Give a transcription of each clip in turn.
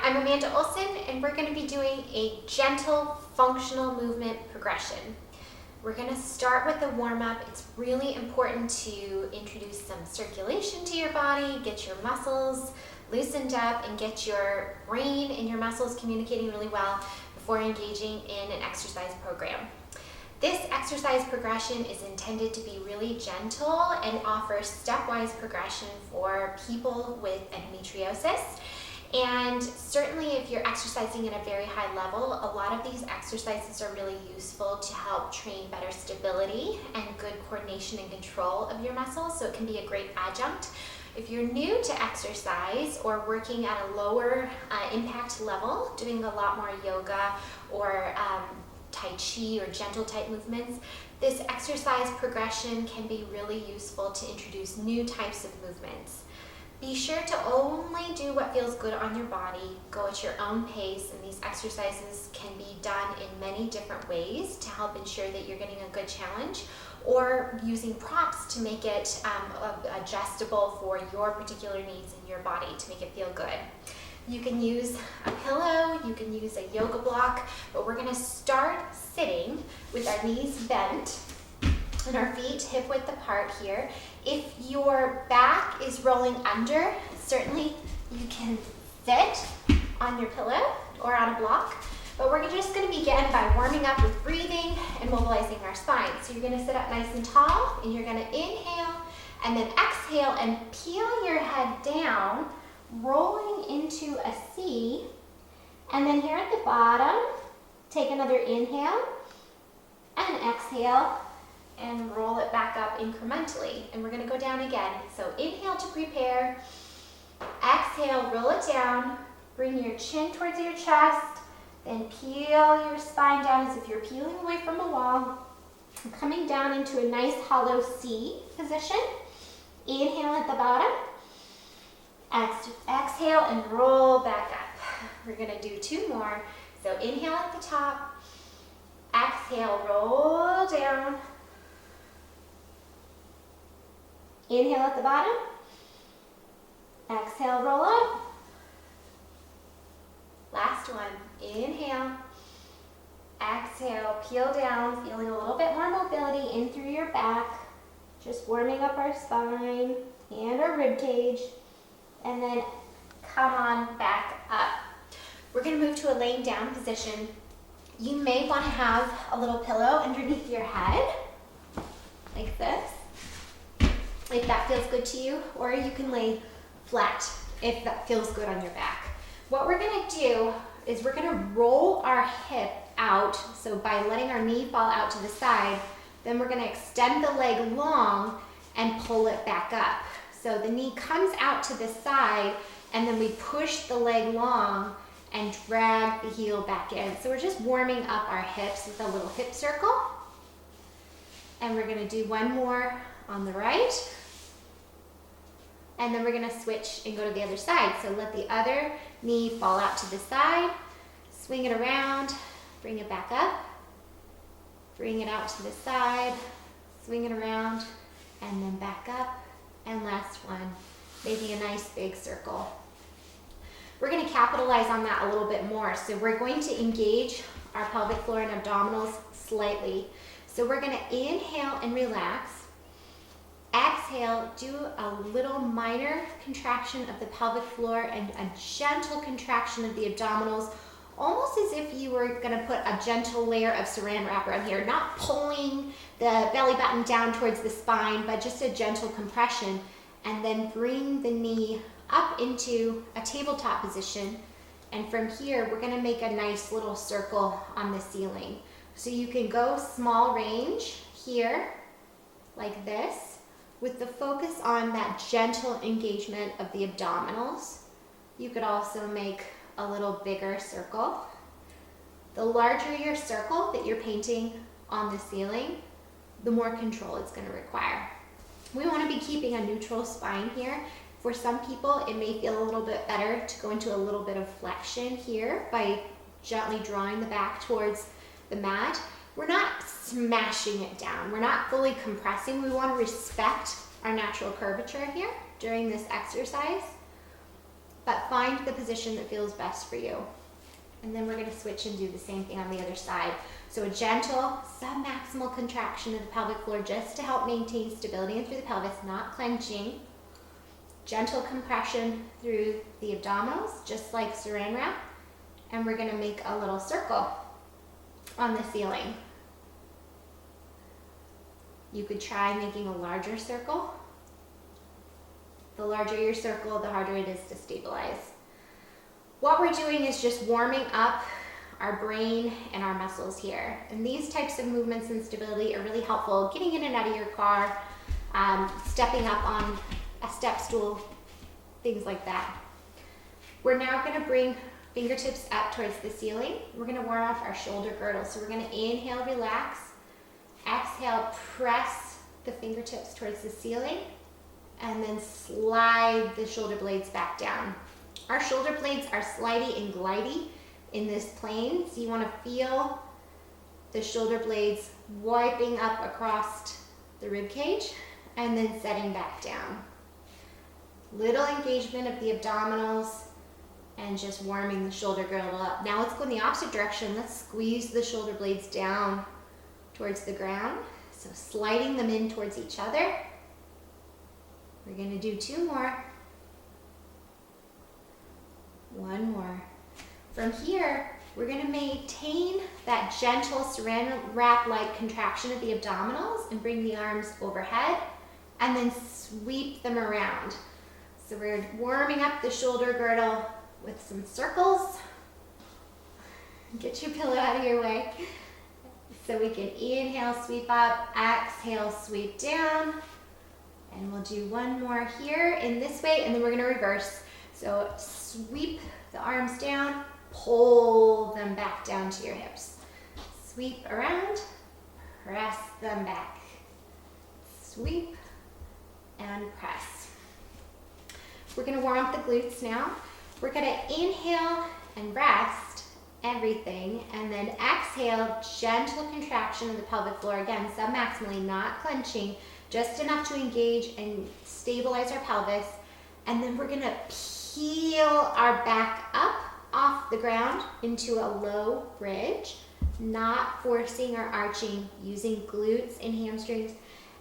I'm Amanda Olson, and we're going to be doing a gentle functional movement progression. We're going to start with the warm-up. It's really important to introduce some circulation to your body, get your muscles loosened up, and get your brain and your muscles communicating really well before engaging in an exercise program. This exercise progression is intended to be really gentle and offer stepwise progression for people with endometriosis. And certainly if you're exercising at a very high level, a lot of these exercises are really useful to help train better stability and good coordination and control of your muscles, so it can be a great adjunct. If you're new to exercise or working at a lower impact level, doing a lot more yoga or Tai Chi or gentle type movements, this exercise progression can be really useful to introduce new types of movements. Be sure to only do what feels good on your body, go at your own pace, and these exercises can be done in many different ways to help ensure that you're getting a good challenge, or using props to make it adjustable for your particular needs in your body to make it feel good. You can use a pillow, you can use a yoga block, but we're going to start sitting with our knees bent and our feet hip width apart here. If your back is rolling under, certainly you can sit on your pillow or on a block, but we're just going to begin by warming up with breathing and mobilizing our spine. So you're going to sit up nice and tall, and you're going to inhale and then exhale and peel your head down, rolling into a C, and then here at the bottom, take another inhale and exhale and roll it back up incrementally. And we're going to go down again. So inhale to prepare, exhale, roll it down, bring your chin towards your chest, then peel your spine down as if you're peeling away from a wall, coming down into a nice hollow C position. Inhale at the bottom, exhale and roll back up. We're going to do two more. So inhale at the top, exhale, roll down, inhale at the bottom, exhale, roll up. Last one, inhale, exhale, peel down, feeling a little bit more mobility in through your back, just warming up our spine and our rib cage. And then come on back up. We're going to move to a laying down position. You may want to have a little pillow underneath your head, like this, if that feels good to you, or you can lay flat if that feels good on your back. What we're going to do is we're going to roll our hip out, so by letting our knee fall out to the side, then we're going to extend the leg long and pull it back up. So the knee comes out to the side, and then we push the leg long and drag the heel back in. So we're just warming up our hips with a little hip circle. And we're going to do one more on the right. And then we're going to switch and go to the other side. So let the other knee fall out to the side, swing it around, bring it back up, bring it out to the side, swing it around, and then back up. And last one, maybe a nice big circle. We're going to capitalize on that a little bit more. So we're going to engage our pelvic floor and abdominals slightly. So we're going to inhale and relax. Exhale, do a little minor contraction of the pelvic floor and a gentle contraction of the abdominals, almost as if you were going to put a gentle layer of saran wrap around here, not pulling the belly button down towards the spine, but just a gentle compression. And then bring the knee up into a tabletop position. And from here, we're going to make a nice little circle on the ceiling. So you can go small range here, like this, with the focus on that gentle engagement of the abdominals. You could also make a little bigger circle. The larger your circle that you're painting on the ceiling, the more control it's going to require. We want to be keeping a neutral spine here. For some people, it may feel a little bit better to go into a little bit of flexion here by gently drawing the back towards the mat. We're not smashing it down. We're not fully compressing. We want to respect our natural curvature here during this exercise. but find the position that feels best for you. And then we're gonna switch and do the same thing on the other side. So a gentle submaximal contraction of the pelvic floor just to help maintain stability in through the pelvis, not clenching. Gentle compression through the abdominals, just like saran wrap. And we're gonna make a little circle on the ceiling. You could try making a larger circle. The larger your circle, the harder it is to stabilize. What we're doing is just warming up our brain and our muscles here. And these types of movements and stability are really helpful. Getting in and out of your car, stepping up on a step stool, things like that. We're now gonna bring fingertips up towards the ceiling. We're gonna warm up our shoulder girdle. So we're gonna inhale, relax. Exhale, press the fingertips towards the ceiling, and then slide the shoulder blades back down. Our shoulder blades are slidey and glidey in this plane, so you want to feel the shoulder blades wiping up across the rib cage and then setting back down. Little engagement of the abdominals and just warming the shoulder girdle up. Now let's go in the opposite direction. Let's squeeze the shoulder blades down towards the ground. So sliding them in towards each other. We're going to do 2 more. 1 more. From here, we're going to maintain that gentle saran wrap-like contraction of the abdominals and bring the arms overhead and then sweep them around. So we're warming up the shoulder girdle with some circles. Get your pillow out of your way. So we can inhale, sweep up, exhale, sweep down. And we'll do 1 more here in this way, and then we're gonna reverse. So sweep the arms down, pull them back down to your hips. Sweep around, press them back. Sweep and press. We're gonna warm up the glutes now. We're gonna inhale and rest everything, and then exhale, gentle contraction of the pelvic floor. Again, submaximally, not clenching, just enough to engage and stabilize our pelvis. And then we're gonna peel our back up off the ground into a low bridge, not forcing or arching, using glutes and hamstrings.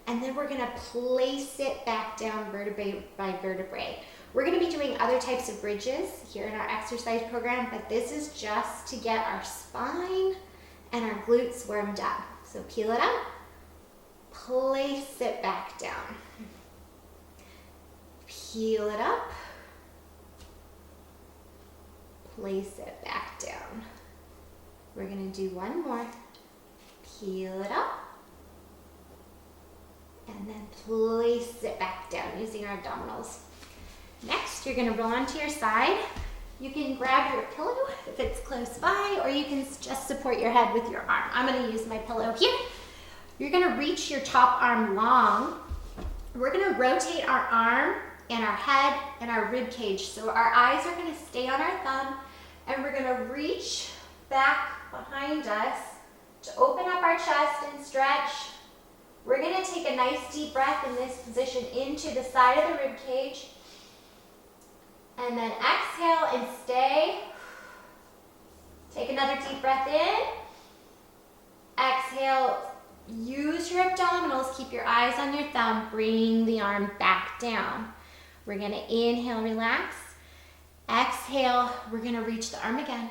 And then we're gonna place it back down vertebrae by vertebrae. We're gonna be doing other types of bridges here in our exercise program, but this is just to get our spine and our glutes warmed up. So peel it up, place it back down. Peel it up, place it back down. We're gonna do 1 more. Peel it up, and then place it back down using our abdominals. Next, you're gonna roll onto your side. You can grab your pillow if it's close by, or you can just support your head with your arm. I'm gonna use my pillow here. You're gonna reach your top arm long. We're gonna rotate our arm and our head and our rib cage. So our eyes are gonna stay on our thumb, and we're gonna reach back behind us to open up our chest and stretch. We're gonna take a nice deep breath in this position into the side of the rib cage. And then exhale and stay. Take another deep breath in. Exhale, use your abdominals, keep your eyes on your thumb, bring the arm back down. We're gonna inhale, relax. Exhale, we're gonna reach the arm again.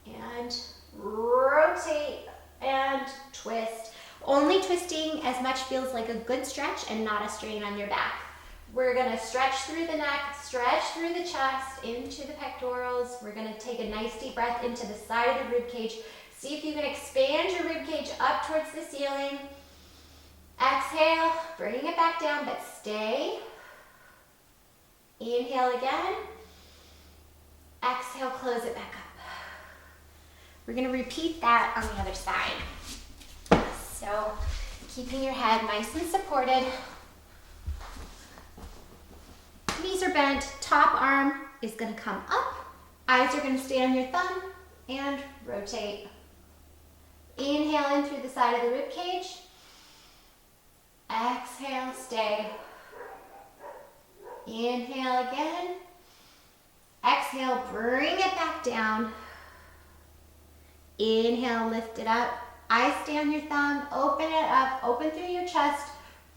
And rotate and twist. Only twisting as much feels like a good stretch and not a strain on your back. We're gonna stretch through the neck, stretch through the chest, into the pectorals. We're gonna take a nice deep breath into the side of the rib cage. See if you can expand your rib cage up towards the ceiling. Exhale, bring it back down, but stay. Inhale again. Exhale, close it back up. We're gonna repeat that on the other side. So, keeping your head nice and supported. Knees are bent, top arm is gonna come up. Eyes are gonna stay on your thumb and rotate. Inhale in through the side of the rib cage. Exhale, stay. Inhale again. Exhale, bring it back down. Inhale, lift it up. Eyes stay on your thumb, open it up, open through your chest.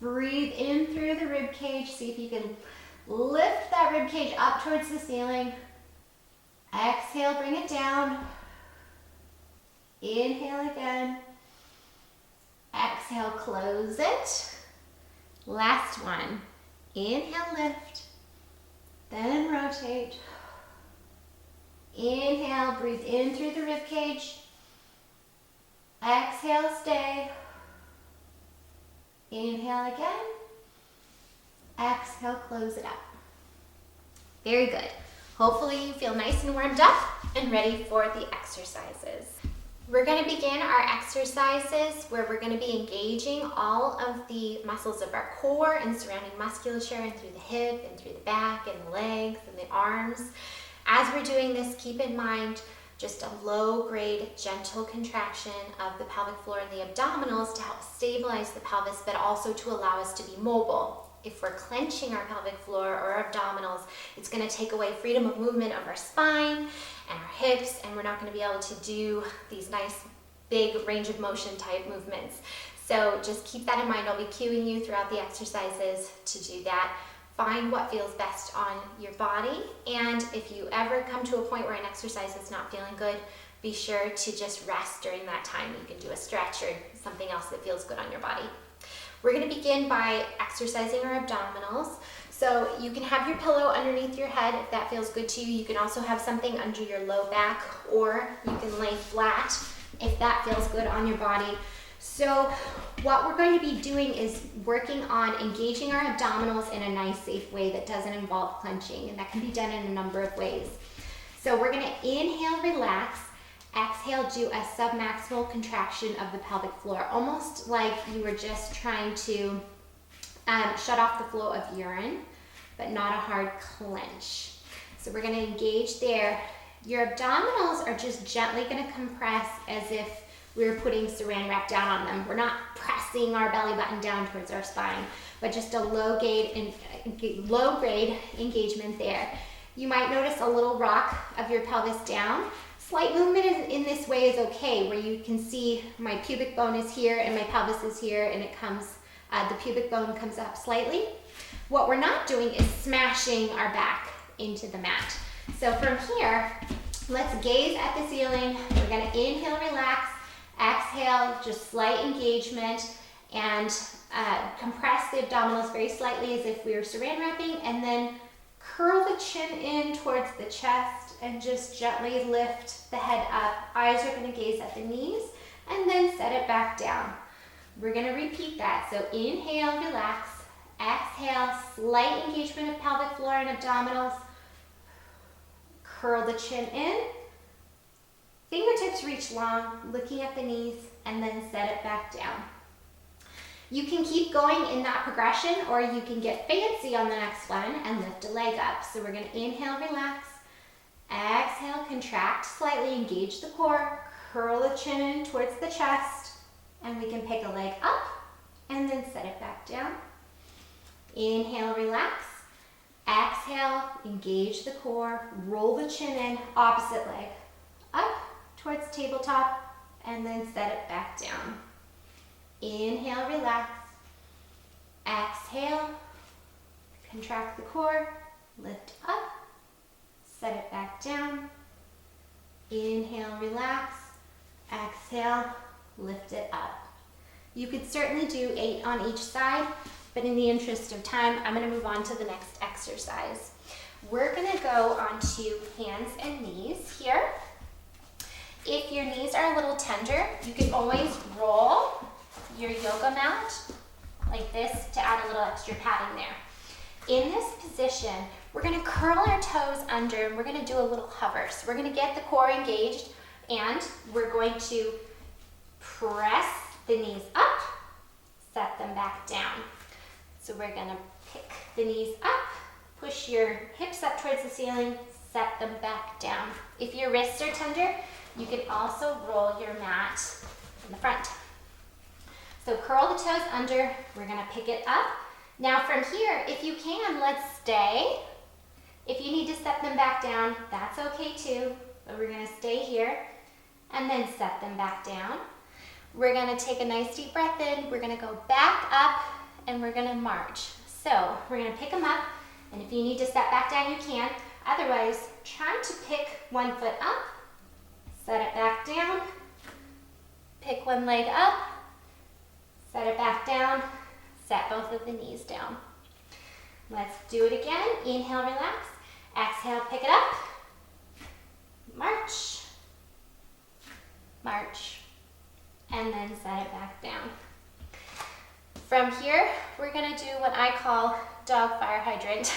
Breathe in through the rib cage. See if you can lift that rib cage up towards the ceiling. Exhale, bring it down. Inhale again. Exhale, close it. Last one. Inhale, lift. Then rotate. Inhale, breathe in through the rib cage. Exhale, stay. Inhale again. Exhale, close it up. Very good. Hopefully you feel nice and warmed up and ready for the exercises. We're going to begin our exercises where we're going to be engaging all of the muscles of our core and surrounding musculature and through the hip and through the back and the legs and the arms. As we're doing this, keep in mind just a low-grade, gentle contraction of the pelvic floor and the abdominals to help stabilize the pelvis, but also to allow us to be mobile. If we're clenching our pelvic floor or our abdominals, it's going to take away freedom of movement of our spine and our hips, and we're not going to be able to do these nice, big range of motion type movements. So just keep that in mind. I'll be cueing you throughout the exercises to do that. Find what feels best on your body, and if you ever come to a point where an exercise is not feeling good, be sure to just rest during that time. You can do a stretch or something else that feels good on your body. We're going to begin by exercising our abdominals. So you can have your pillow underneath your head if that feels good to you. You can also have something under your low back, or you can lay flat if that feels good on your body. So what we're going to be doing is working on engaging our abdominals in a nice, safe way that doesn't involve clenching, and that can be done in a number of ways. So we're going to inhale, relax. Exhale, do a submaximal contraction of the pelvic floor, almost like you were just trying to shut off the flow of urine, but not a hard clench. So we're going to engage there. Your abdominals are just gently going to compress as if we were putting saran wrap down on them. We're not pressing our belly button down towards our spine, but just a low-grade engagement there. You might notice a little rock of your pelvis down. Slight movement in this way is okay, where you can see my pubic bone is here and my pelvis is here, and it comes, the pubic bone comes up slightly. What we're not doing is smashing our back into the mat. So from here, let's gaze at the ceiling. We're gonna inhale, relax, exhale, just slight engagement, and compress the abdominals very slightly as if we were saran wrapping, and then curl the chin in towards the chest and just gently lift the head up. Eyes are going to gaze at the knees, and then set it back down. We're going to repeat that. So inhale, relax. Exhale, slight engagement of pelvic floor and abdominals. Curl the chin in. Fingertips reach long, looking at the knees, and then set it back down. You can keep going in that progression, or you can get fancy on the next one and lift a leg up. So we're going to inhale, relax. Exhale, contract slightly, engage the core, curl the chin in towards the chest, and we can pick a leg up and then set it back down. Inhale, relax. Exhale, engage the core, roll the chin in, opposite leg, up towards tabletop, and then set it back down. Inhale, relax. Exhale, contract the core, lift up, set it back down. Inhale, relax. Exhale, lift it up. You could certainly do 8 on each side, but in the interest of time, I'm going to move on to the next exercise. We're going to go onto hands and knees here. If your knees are a little tender, you can always roll your yoga mat like this to add a little extra padding there. In this position, we're going to curl our toes under, and we're going to do a little hover. So we're going to get the core engaged, and we're going to press the knees up, set them back down. So we're going to pick the knees up, push your hips up towards the ceiling, set them back down. If your wrists are tender, you can also roll your mat in the front. So curl the toes under, we're going to pick it up. Now from here, if you can, let's stay If you need to set them back down, that's okay too, but we're gonna stay here and then set them back down. We're gonna take a nice deep breath in, we're gonna go back up, and we're gonna march. So we're gonna pick them up, and if you need to step back down, you can. Otherwise, try to pick one foot up, set it back down, pick one leg up, set it back down, set both of the knees down. Let's do it again. Inhale, relax. Exhale, pick it up. March, march, and then set it back down. From here, we're gonna do what I call dog fire hydrant.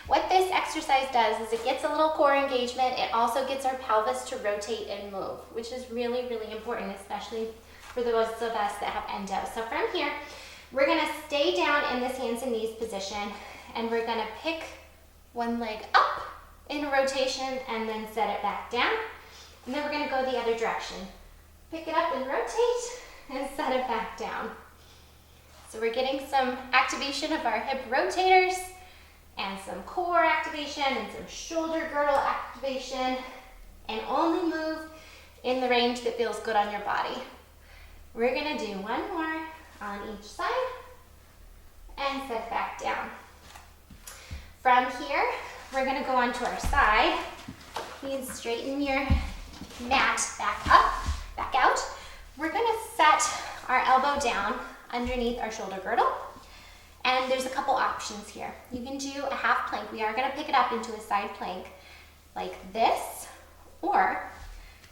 What this exercise does is it gets a little core engagement. It also gets our pelvis to rotate and move, which is really, really important, especially for those of us that have endo. So from here, we're gonna stay down in this hands and knees position, and we're gonna pick one leg up in a rotation and then set it back down. And then we're gonna go the other direction. Pick it up and rotate and set it back down. So we're getting some activation of our hip rotators and some core activation and some shoulder girdle activation, and only move in the range that feels good on your body. We're gonna do one more on each side and set back down. From here, we're gonna go onto our side. You can straighten your mat back up, back out. We're gonna set our elbow down underneath our shoulder girdle. And there's a couple options here. You can do a half plank. We are gonna pick it up into a side plank like this, or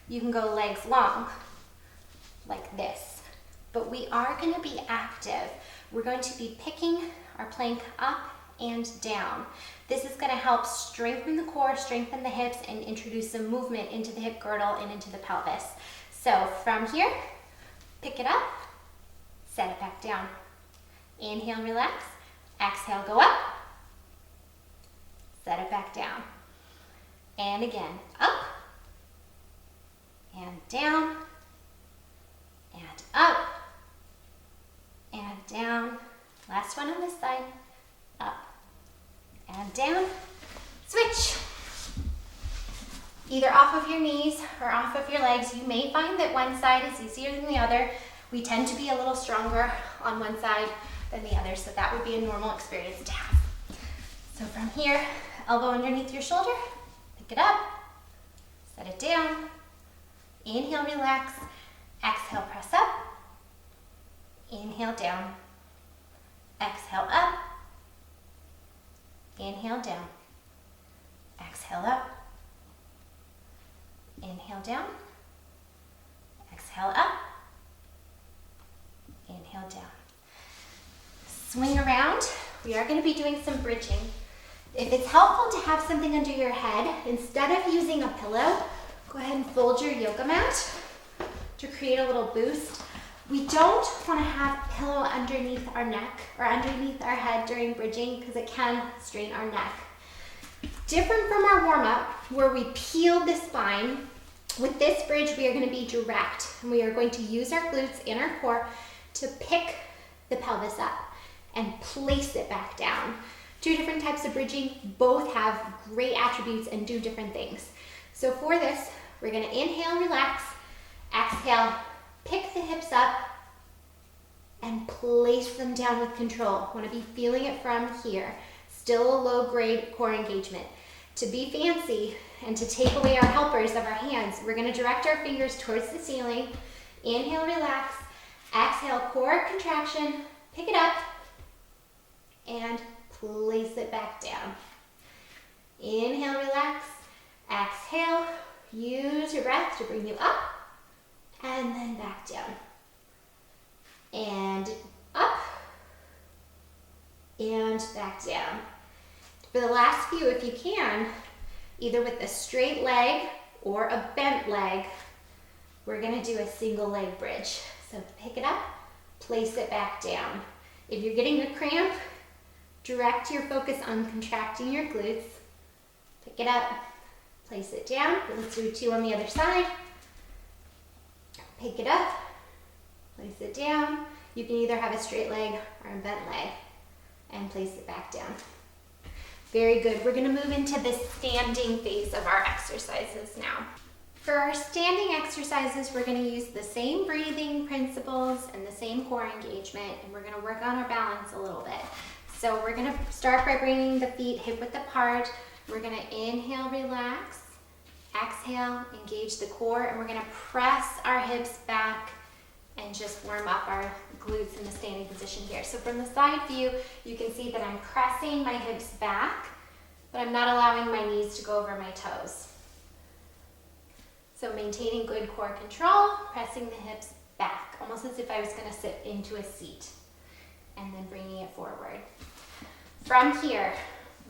you can go legs long like this. But we are gonna be active. We're going to be picking our plank up and down. This is gonna help strengthen the core, strengthen the hips, and introduce some movement into the hip girdle and into the pelvis. So from here, pick it up, set it back down. Inhale, relax. Exhale, go up. Set it back down. And again, up and down and up and down. Last one on this side. Up and down. Switch. Either off of your knees or off of your legs. You may find that one side is easier than the other. We tend to be a little stronger on one side than the other, so that would be a normal experience to have. So from here, elbow underneath your shoulder, pick it up, set it down, inhale, relax, exhale, press up, inhale, down, exhale, up, inhale, down, exhale, up, inhale, down, exhale, up, inhale, down. Swing around. We are going to be doing some bridging. If it's helpful to have something under your head, instead of using a pillow, go ahead and fold your yoga mat to create a little boost. We don't want to have a pillow underneath our neck or underneath our head during bridging because it can strain our neck. Different from our warm-up where we peel the spine, with this bridge we are going to be direct, and we are going to use our glutes and our core to pick the pelvis up and place it back down. Two different types of bridging, both have great attributes and do different things. So for this, we're gonna inhale, relax, exhale, pick the hips up, and place them down with control. Wanna be feeling it from here. Still a low grade core engagement. To be fancy and to take away our helpers of our hands, we're gonna direct our fingers towards the ceiling. Inhale, relax, exhale, core contraction, pick it up, and place it back down. Inhale, relax. Exhale, use your breath to bring you up and then back down. And up and back down. For the last few, if you can, either with a straight leg or a bent leg, we're gonna do a single leg bridge. So pick it up, place it back down. If you're getting a cramp, direct your focus on contracting your glutes. Pick it up, place it down. Let's do two on the other side. Pick it up, place it down. You can either have a straight leg or a bent leg, and place it back down. Very good. We're gonna move into the standing phase of our exercises now. For our standing exercises, we're gonna use the same breathing principles and the same core engagement, and we're gonna work on our balance a little bit. So we're gonna start by bringing the feet hip width apart. We're gonna inhale, relax. Exhale, engage the core, and we're gonna press our hips back and just warm up our glutes in the standing position here. So from the side view, you can see that I'm pressing my hips back, but I'm not allowing my knees to go over my toes. So maintaining good core control, pressing the hips back, almost as if I was gonna sit into a seat, and then bringing it forward. From here,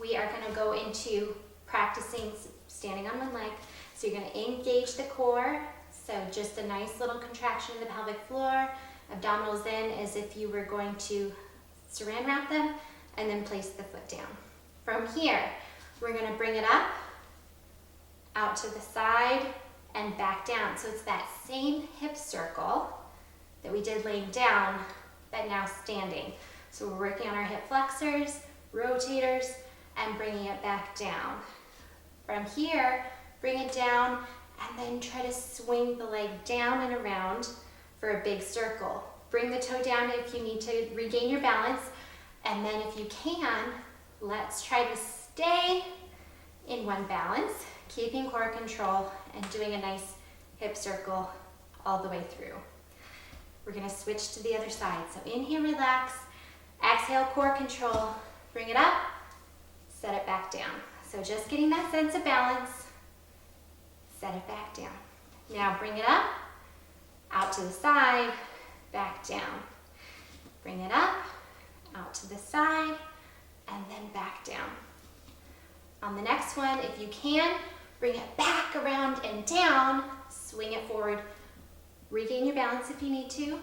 we are gonna go into practicing standing on one leg. So you're gonna engage the core, so just a nice little contraction of the pelvic floor, abdominals in as if you were going to saran wrap them, and then place the foot down. From here, we're gonna bring it up, out to the side, and back down. So it's that same hip circle that we did laying down, but now standing. So we're working on our hip flexors, rotators, and bringing it back down. From here, bring it down, and then try to swing the leg down and around for a big circle. Bring the toe down if you need to regain your balance, and then if you can, let's try to stay in one balance, keeping core control and doing a nice hip circle all the way through. We're gonna switch to the other side. So inhale, relax, exhale, core control, bring it up, set it back down. So just getting that sense of balance, set it back down. Now bring it up, out to the side, back down. Bring it up, out to the side, and then back down. On the next one, if you can, bring it back around and down, swing it forward. Regain your balance if you need to.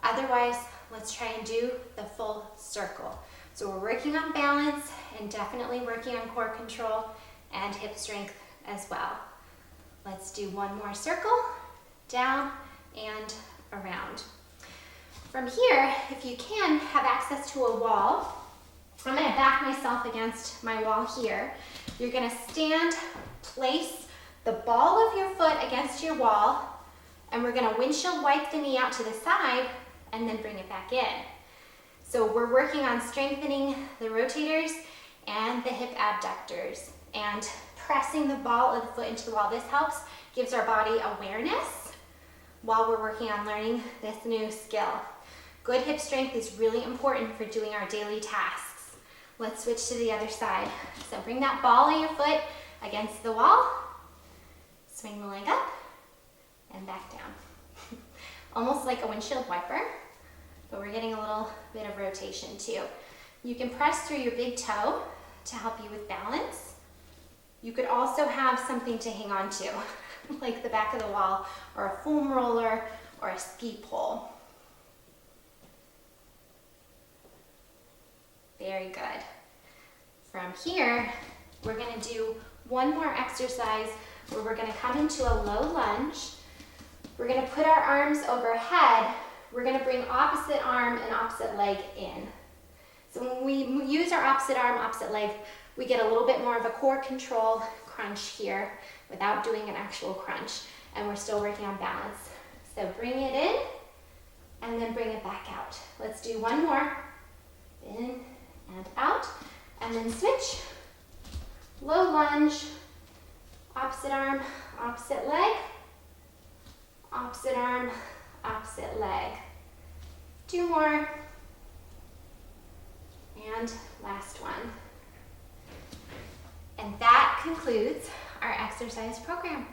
Otherwise, let's try and do the full circle. So we're working on balance and definitely working on core control and hip strength as well. Let's do one more circle, down and around. From here, if you can, have access to a wall. I'm gonna back myself against my wall here. You're gonna stand, place the ball of your foot against your wall, and we're gonna windshield wipe the knee out to the side and then bring it back in. So we're working on strengthening the rotators and the hip abductors and pressing the ball of the foot into the wall. This helps, gives our body awareness while we're working on learning this new skill. Good hip strength is really important for doing our daily tasks. Let's switch to the other side. So bring that ball of your foot against the wall, swing the leg up, and back down. Almost like a windshield wiper, but we're getting a little bit of rotation too. You can press through your big toe to help you with balance. You could also have something to hang on to, like the back of the wall, or a foam roller, or a ski pole. Very good. From here, we're gonna do one more exercise where we're gonna come into a low lunge. We're gonna put our arms overhead. We're gonna bring opposite arm and opposite leg in. So when we use our opposite arm, opposite leg, we get a little bit more of a core control crunch here without doing an actual crunch, and we're still working on balance. So bring it in, and then bring it back out. Let's do one more. In and out, and then switch. Low lunge, opposite arm, opposite leg, opposite arm, opposite leg. Two more, and last one. And that concludes our exercise program.